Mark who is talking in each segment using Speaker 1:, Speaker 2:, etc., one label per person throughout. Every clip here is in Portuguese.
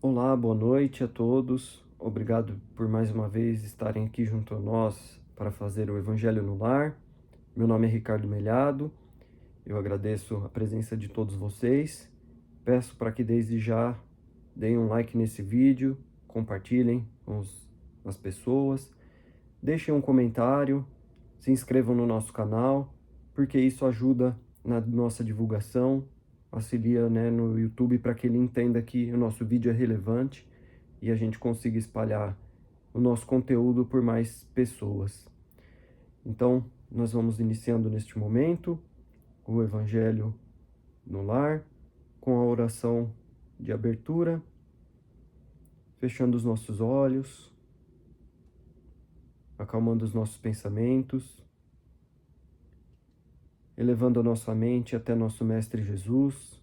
Speaker 1: Olá, boa noite a todos. Obrigado por mais uma vez estarem aqui junto a nós para fazer o Evangelho no Lar. Meu nome é Ricardo Melhado. Eu agradeço a presença de todos vocês. Peço para que desde já deem um like nesse vídeo, compartilhem com as pessoas, deixem um comentário, se inscrevam no nosso canal, porque isso ajuda na nossa divulgação, auxilia, no YouTube para que ele entenda que o nosso vídeo é relevante e a gente consiga espalhar o nosso conteúdo por mais pessoas. Então, nós vamos iniciando neste momento o Evangelho no Lar, com a oração de abertura, fechando os nossos olhos, acalmando os nossos pensamentos, elevando a nossa mente até nosso Mestre Jesus,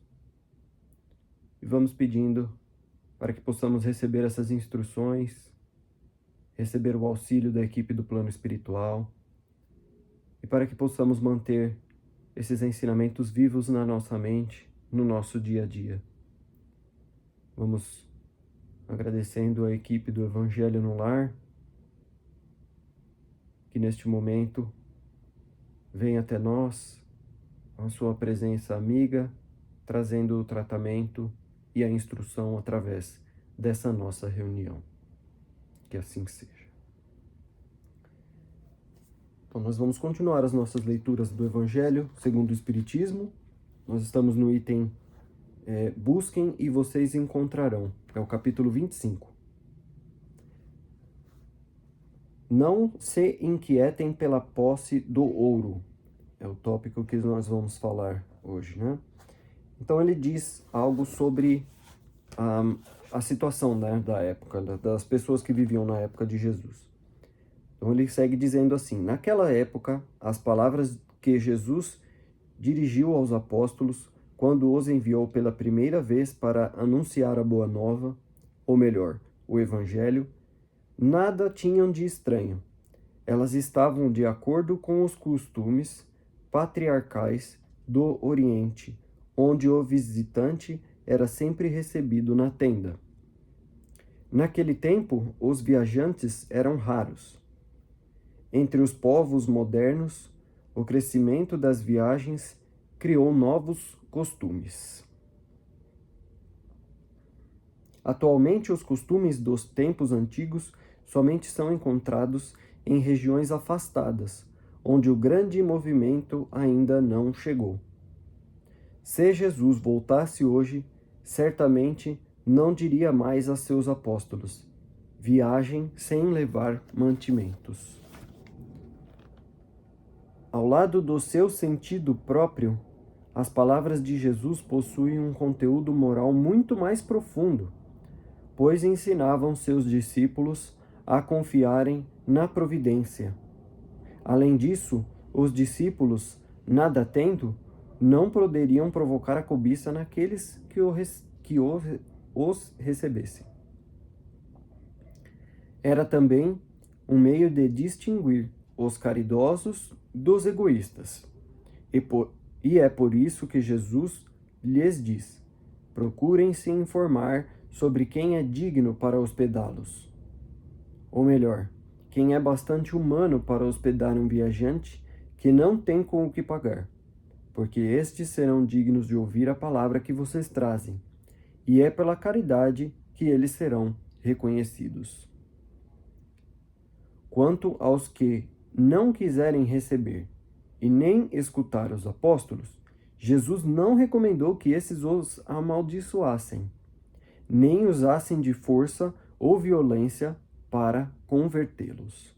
Speaker 1: e vamos pedindo para que possamos receber essas instruções, receber o auxílio da equipe do plano espiritual, e para que possamos manter esses ensinamentos vivos na nossa mente, no nosso dia a dia. Vamos agradecendo a equipe do Evangelho no Lar, que neste momento vem até nós, a sua presença amiga, trazendo o tratamento e a instrução através dessa nossa reunião. Que assim seja. Então, nós vamos continuar as nossas leituras do Evangelho segundo o Espiritismo. Nós estamos no item Busquem e vocês encontrarão. É o capítulo 25. Não se inquietem pela posse do ouro. É o tópico que nós vamos falar hoje, né? Então ele diz algo sobre a situação, né, da época, das pessoas que viviam na época de Jesus. Então ele segue dizendo assim: naquela época, as palavras que Jesus dirigiu aos apóstolos quando os enviou pela primeira vez para anunciar a boa nova, ou melhor, o Evangelho, nada tinham de estranho. Elas estavam de acordo com os costumes patriarcais do Oriente, onde o visitante era sempre recebido na tenda. Naquele tempo, os viajantes eram raros. Entre os povos modernos, o crescimento das viagens criou novos costumes. Atualmente, os costumes dos tempos antigos somente são encontrados em regiões afastadas, onde o grande movimento ainda não chegou. Se Jesus voltasse hoje, certamente não diria mais a seus apóstolos: viajem sem levar mantimentos. Ao lado do seu sentido próprio, as palavras de Jesus possuem um conteúdo moral muito mais profundo, pois ensinavam seus discípulos a confiarem na providência. Além disso, os discípulos, nada tendo, não poderiam provocar a cobiça naqueles que os recebessem. Era também um meio de distinguir os caridosos dos egoístas. E é por isso que Jesus lhes diz: procurem se informar sobre quem é digno para hospedá-los. Ou melhor, quem é bastante humano para hospedar um viajante que não tem com o que pagar, porque estes serão dignos de ouvir a palavra que vocês trazem, e é pela caridade que eles serão reconhecidos. Quanto aos que não quiserem receber e nem escutar os apóstolos, Jesus não recomendou que esses os amaldiçoassem, nem usassem de força ou violência para convertê-los.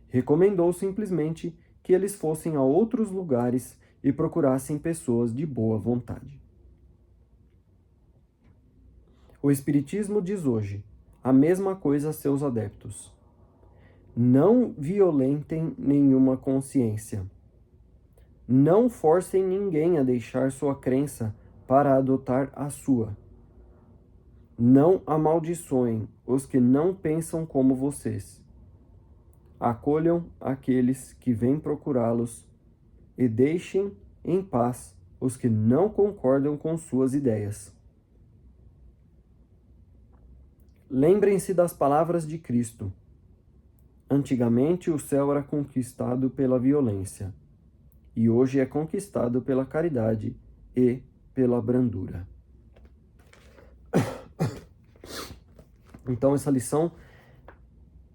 Speaker 1: Recomendou simplesmente que eles fossem a outros lugares e procurassem pessoas de boa vontade. O Espiritismo diz hoje a mesma coisa a seus adeptos: não violentem nenhuma consciência. Não forcem ninguém a deixar sua crença para adotar a sua. Não amaldiçoem os que não pensam como vocês. Acolham aqueles que vêm procurá-los e deixem em paz os que não concordam com suas ideias. Lembrem-se das palavras de Cristo. Antigamente o céu era conquistado pela violência, e hoje é conquistado pela caridade e pela brandura. Então essa lição,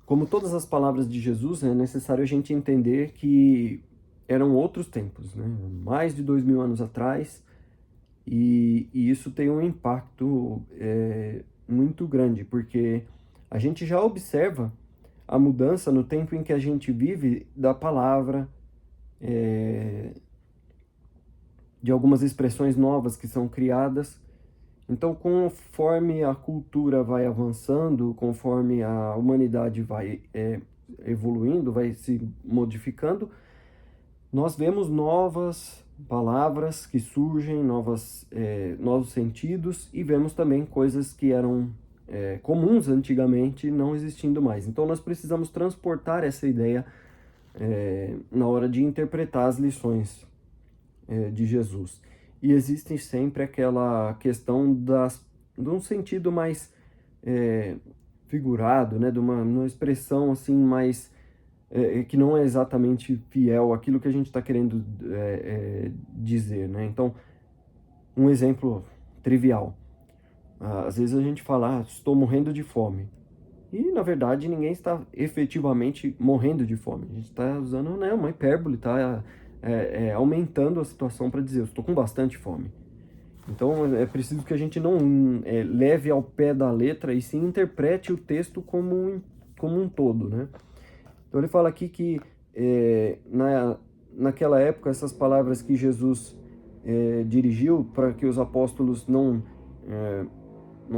Speaker 1: como todas as palavras de Jesus, é necessário a gente entender que eram outros tempos, né? Mais de 2000 anos atrás, e isso tem um impacto muito grande, porque a gente já observa a mudança no tempo em que a gente vive da palavra, de algumas expressões novas que são criadas. Então, conforme a cultura vai avançando, conforme a humanidade vai evoluindo, vai se modificando, nós vemos novas palavras que surgem, novos sentidos, e vemos também coisas que eram comuns antigamente não existindo mais. Então, nós precisamos transportar essa ideia na hora de interpretar as lições de Jesus. E existe sempre aquela questão de um sentido mais figurado, né? De uma expressão assim mais que não é exatamente fiel àquilo que a gente está querendo dizer, né? Então, um exemplo trivial. Às vezes a gente fala, estou morrendo de fome. E, na verdade, ninguém está efetivamente morrendo de fome. A gente está usando, né, uma hipérbole, está aumentando a situação para dizer, eu estou com bastante fome. Então, é preciso que a gente não leve ao pé da letra e sim interprete o texto como um todo, né? Então, ele fala aqui que naquela época, essas palavras que Jesus dirigiu para que os apóstolos não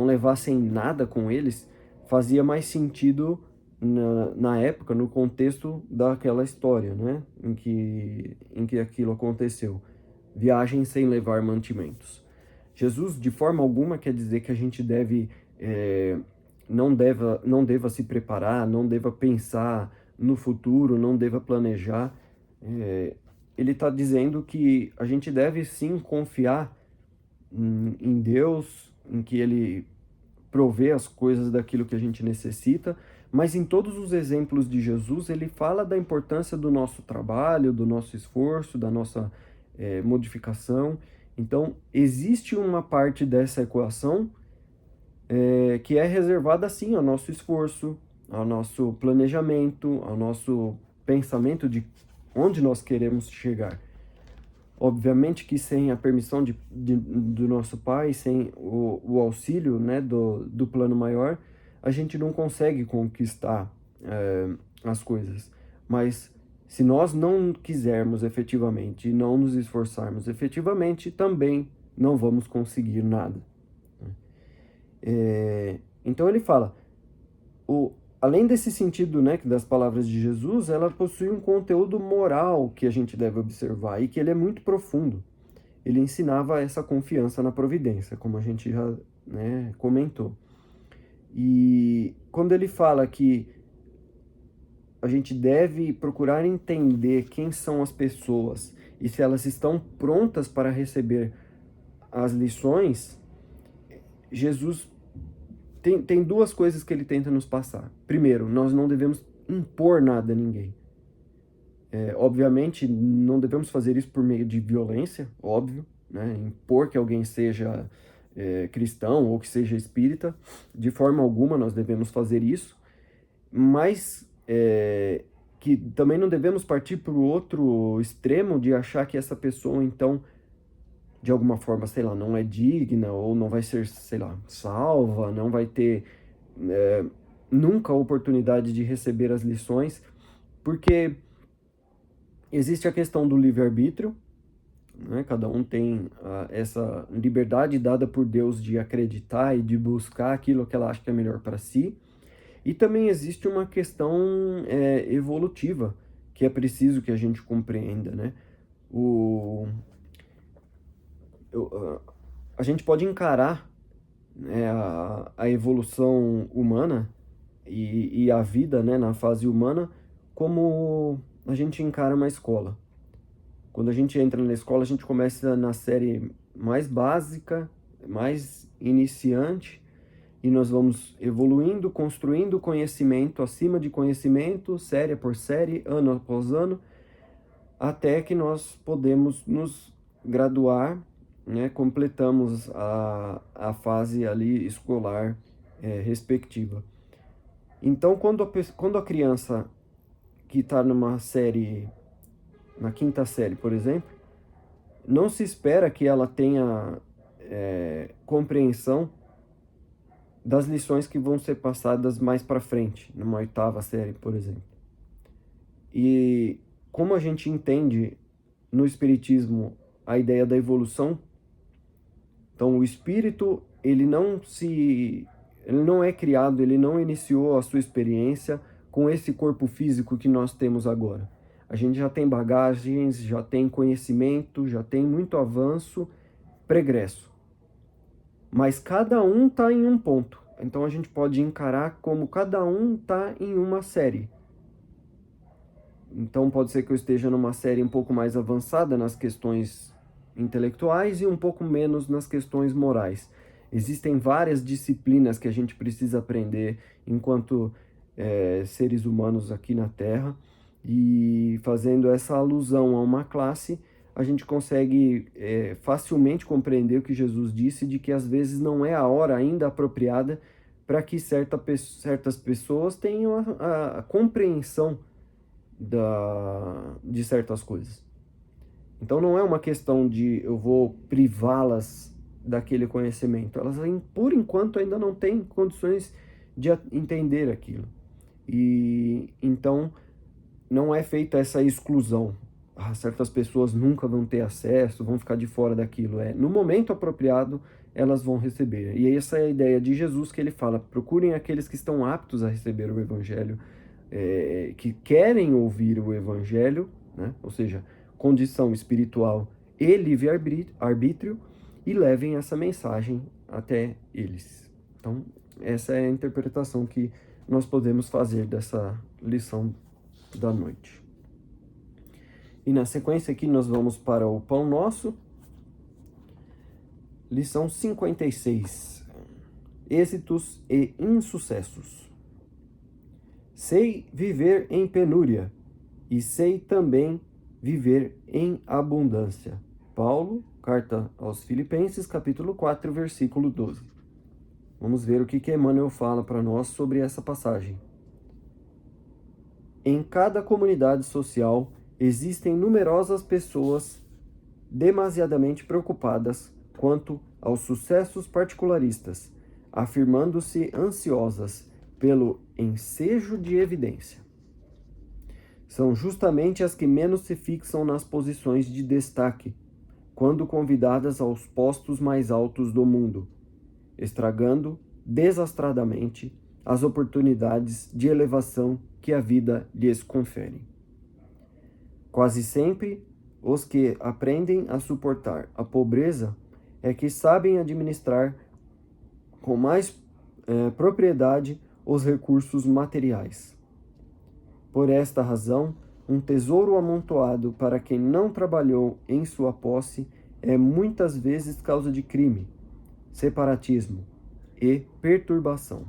Speaker 1: levassem nada com eles, fazia mais sentido na época, no contexto daquela história, né? Em que aquilo aconteceu. Viagem sem levar mantimentos. Jesus, de forma alguma, quer dizer que a gente não deva se preparar, não deva pensar no futuro, não deva planejar. Ele está dizendo que a gente deve sim confiar em Deus, em que Ele provê as coisas daquilo que a gente necessita, mas em todos os exemplos de Jesus, ele fala da importância do nosso trabalho, do nosso esforço, da nossa modificação. Então, existe uma parte dessa equação que é reservada, sim, ao nosso esforço, ao nosso planejamento, ao nosso pensamento de onde nós queremos chegar. Obviamente que sem a permissão do nosso pai, sem o auxílio, né, do plano maior, a gente não consegue conquistar as coisas. Mas se nós não quisermos efetivamente e não nos esforçarmos efetivamente, também não vamos conseguir nada. Então ele fala, além desse sentido, né, das palavras de Jesus, ela possui um conteúdo moral que a gente deve observar e que ele é muito profundo. Ele ensinava essa confiança na providência, como a gente já, né, comentou. E quando ele fala que a gente deve procurar entender quem são as pessoas e se elas estão prontas para receber as lições, Jesus tem duas coisas que ele tenta nos passar. Primeiro, nós não devemos impor nada a ninguém. Obviamente, não devemos fazer isso por meio de violência, óbvio, né? Impor que alguém seja cristão ou que seja espírita, de forma alguma nós devemos fazer isso, mas que também não devemos partir para o outro extremo de achar que essa pessoa, então, de alguma forma, sei lá, não é digna ou não vai ser, sei lá, salva, não vai ter nunca a oportunidade de receber as lições, porque existe a questão do livre-arbítrio, né? Cada um tem essa liberdade dada por Deus de acreditar e de buscar aquilo que ela acha que é melhor para si. E também existe uma questão evolutiva, que é preciso que a gente compreenda, né? A gente pode encarar, né, a evolução humana e a vida, né, na fase humana como a gente encara uma escola. Quando a gente entra na escola, a gente começa na série mais básica, mais iniciante, e nós vamos evoluindo, construindo conhecimento acima de conhecimento, série por série, ano após ano, até que nós podemos nos graduar, né, completamos a fase ali escolar respectiva. Então, quando a criança que está numa série, na quinta série, por exemplo, não se espera que ela tenha compreensão das lições que vão ser passadas mais para frente, numa oitava série, por exemplo. E como a gente entende no Espiritismo a ideia da evolução, então o espírito, ele não é criado, ele não iniciou a sua experiência com esse corpo físico que nós temos agora. A gente já tem bagagens, já tem conhecimento, já tem muito avanço, pregresso. Mas cada um está em um ponto. Então a gente pode encarar como cada um está em uma série. Então pode ser que eu esteja numa série um pouco mais avançada nas questões intelectuais e um pouco menos nas questões morais. Existem várias disciplinas que a gente precisa aprender enquanto seres humanos aqui na Terra, e fazendo essa alusão a uma classe, a gente consegue facilmente compreender o que Jesus disse, de que às vezes não é a hora ainda apropriada para que certas pessoas tenham a compreensão de certas coisas. Então não é uma questão de eu vou privá-las daquele conhecimento. Elas, por enquanto, ainda não têm condições de entender aquilo. E então não é feita essa exclusão. Certas pessoas nunca vão ter acesso, vão ficar de fora daquilo. No momento apropriado, elas vão receber. E essa é a ideia de Jesus, que ele fala: procurem aqueles que estão aptos a receber o Evangelho, que querem ouvir o Evangelho, né? Ou seja, condição espiritual e livre-arbítrio, e levem essa mensagem até eles. Então, essa é a interpretação que nós podemos fazer dessa lição da noite. E na sequência aqui nós vamos para o Pão Nosso, lição 56, êxitos e insucessos. Sei viver em penúria, e sei também viver em abundância. Paulo, carta aos Filipenses, capítulo 4, versículo 12. Vamos ver o que Emmanuel fala para nós sobre essa passagem. Em cada comunidade social existem numerosas pessoas demasiadamente preocupadas quanto aos sucessos particularistas, afirmando-se ansiosas pelo ensejo de evidência. São justamente as que menos se fixam nas posições de destaque, quando convidadas aos postos mais altos do mundo, estragando desastradamente as oportunidades de elevação que a vida lhes confere. Quase sempre, os que aprendem a suportar a pobreza é que sabem administrar com mais propriedade os recursos materiais. Por esta razão, um tesouro amontoado para quem não trabalhou em sua posse é muitas vezes causa de crime, separatismo e perturbação.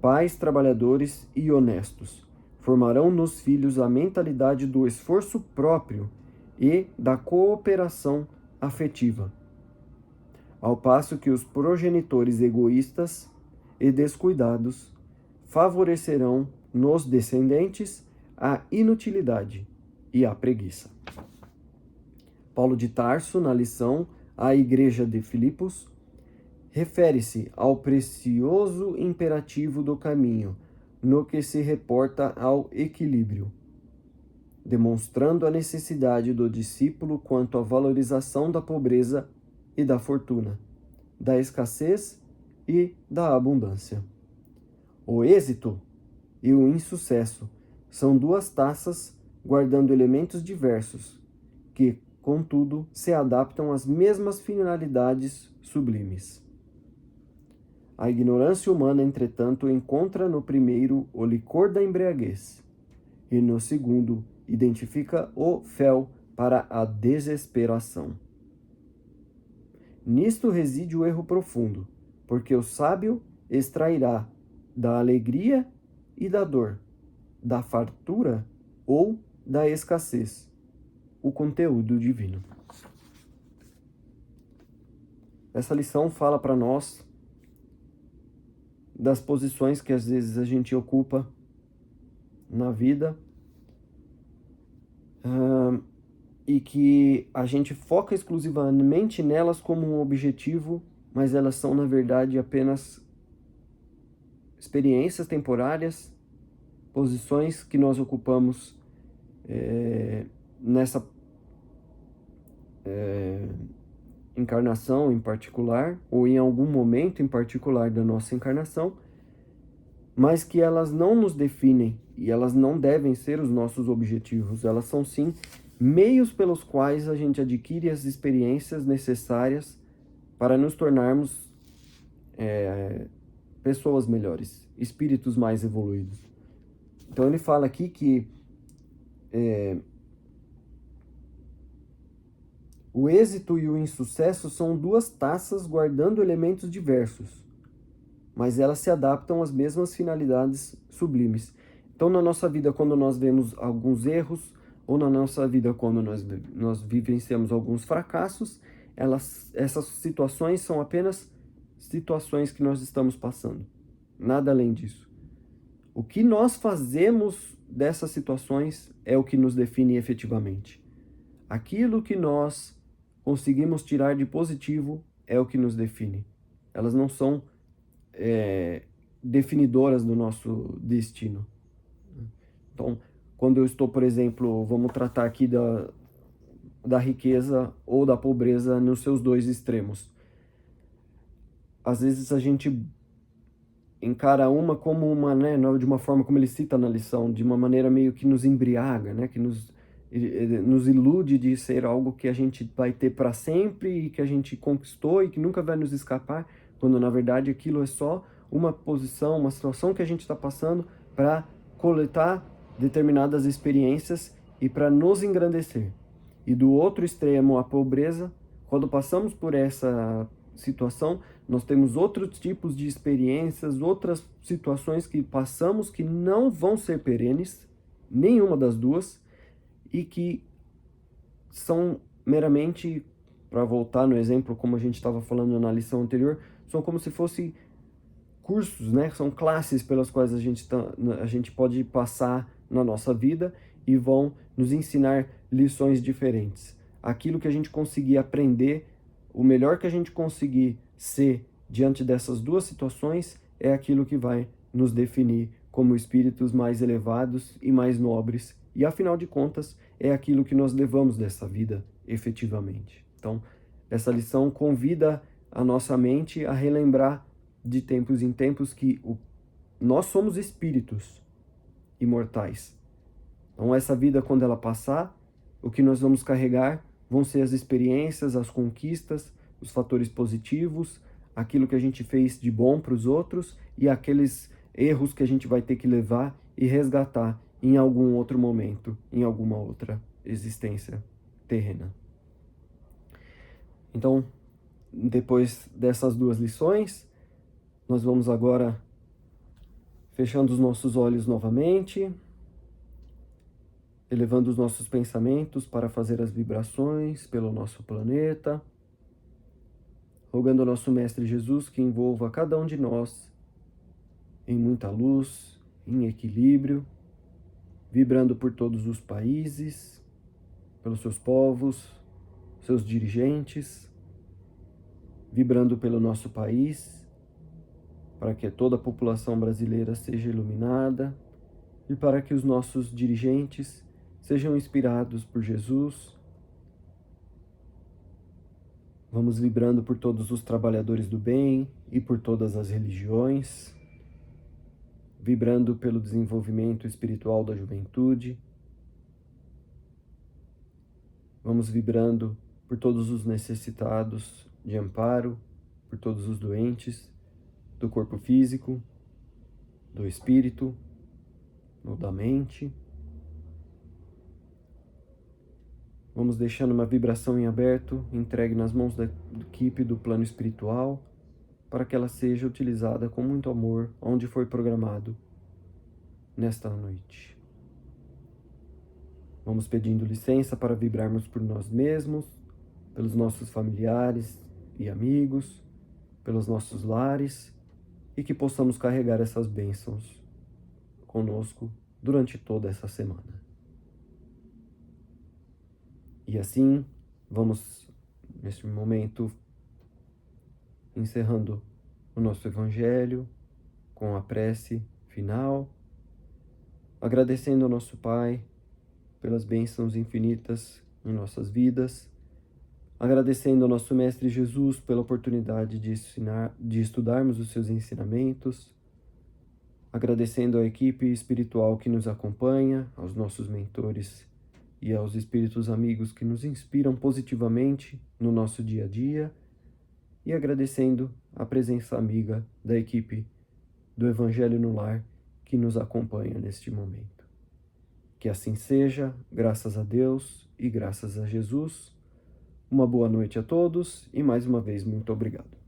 Speaker 1: Pais trabalhadores e honestos formarão nos filhos a mentalidade do esforço próprio e da cooperação afetiva, ao passo que os progenitores egoístas e descuidados favorecerão nos descendentes a inutilidade e a preguiça. Paulo de Tarso, na lição à Igreja de Filipos, refere-se ao precioso imperativo do caminho, no que se reporta ao equilíbrio, demonstrando a necessidade do discípulo quanto à valorização da pobreza e da fortuna, da escassez e da abundância. O êxito e o insucesso são duas taças guardando elementos diversos, que, contudo, se adaptam às mesmas finalidades sublimes. A ignorância humana, entretanto, encontra no primeiro o licor da embriaguez, e no segundo identifica o fel para a desesperação. Nisto reside o erro profundo, porque o sábio extrairá da alegria e da dor, da fartura ou da escassez, o conteúdo divino. Essa lição fala para nós das posições que às vezes a gente ocupa na vida, e que a gente foca exclusivamente nelas como um objetivo, mas elas são, na verdade, apenas experiências temporárias, posições que nós ocupamos nessa encarnação em particular, ou em algum momento em particular da nossa encarnação, mas que elas não nos definem e elas não devem ser os nossos objetivos. Elas são, sim, meios pelos quais a gente adquire as experiências necessárias para nos tornarmos pessoas melhores, espíritos mais evoluídos. Então ele fala aqui que o êxito e o insucesso são duas taças guardando elementos diversos, mas elas se adaptam às mesmas finalidades sublimes. Então, na nossa vida, quando nós vemos alguns erros, ou na nossa vida, quando nós vivenciamos alguns fracassos, essas situações são apenas situações que nós estamos passando. Nada além disso. O que nós fazemos dessas situações é o que nos define efetivamente. Aquilo que nós conseguimos tirar de positivo é o que nos define. Elas não são definidoras do nosso destino. Então, quando eu estou, por exemplo, vamos tratar aqui da riqueza ou da pobreza nos seus dois extremos. Às vezes a gente encara uma como uma, né, de uma forma como ele cita na lição, de uma maneira meio que nos embriaga, né, que nos ilude de ser algo que a gente vai ter para sempre e que a gente conquistou e que nunca vai nos escapar, quando na verdade aquilo é só uma posição, uma situação que a gente está passando para coletar determinadas experiências e para nos engrandecer. E do outro extremo, a pobreza, quando passamos por essa situação, nós temos outros tipos de experiências, outras situações que passamos que não vão ser perenes, nenhuma das duas, e que são meramente, para voltar no exemplo como a gente estava falando na lição anterior, são como se fossem cursos, né? São classes pelas quais a gente pode passar na nossa vida e vão nos ensinar lições diferentes. Aquilo que a gente conseguir aprender, o melhor que a gente conseguir ser diante dessas duas situações é aquilo que vai nos definir como espíritos mais elevados e mais nobres. E afinal de contas, é aquilo que nós levamos dessa vida efetivamente. Então, essa lição convida a nossa mente a relembrar de tempos em tempos que nós somos espíritos imortais. Então, essa vida, quando ela passar, o que nós vamos carregar vão ser as experiências, as conquistas, os fatores positivos, aquilo que a gente fez de bom para os outros e aqueles erros que a gente vai ter que levar e resgatar em algum outro momento, em alguma outra existência terrena. Então, depois dessas duas lições, nós vamos agora fechando os nossos olhos novamente, elevando os nossos pensamentos para fazer as vibrações pelo nosso planeta, rogando ao nosso Mestre Jesus que envolva cada um de nós em muita luz, em equilíbrio, vibrando por todos os países, pelos seus povos, seus dirigentes, vibrando pelo nosso país, para que toda a população brasileira seja iluminada e para que os nossos dirigentes sejam inspirados por Jesus. Vamos vibrando por todos os trabalhadores do bem e por todas as religiões, vibrando pelo desenvolvimento espiritual da juventude. Vamos vibrando por todos os necessitados de amparo, por todos os doentes do corpo físico, do espírito, ou da mente. Vamos deixando uma vibração em aberto, entregue nas mãos da equipe do plano espiritual, para que ela seja utilizada com muito amor onde foi programado nesta noite. Vamos pedindo licença para vibrarmos por nós mesmos, pelos nossos familiares e amigos, pelos nossos lares, e que possamos carregar essas bênçãos conosco durante toda essa semana. E assim, vamos, neste momento, encerrando o nosso Evangelho com a prece final, agradecendo ao nosso Pai pelas bênçãos infinitas em nossas vidas, agradecendo ao nosso Mestre Jesus pela oportunidade de estudarmos os seus ensinamentos, agradecendo à equipe espiritual que nos acompanha, aos nossos mentores e aos espíritos amigos que nos inspiram positivamente no nosso dia a dia, e agradecendo a presença amiga da equipe do Evangelho no Lar que nos acompanha neste momento. Que assim seja, graças a Deus e graças a Jesus. Uma boa noite a todos e mais uma vez muito obrigado.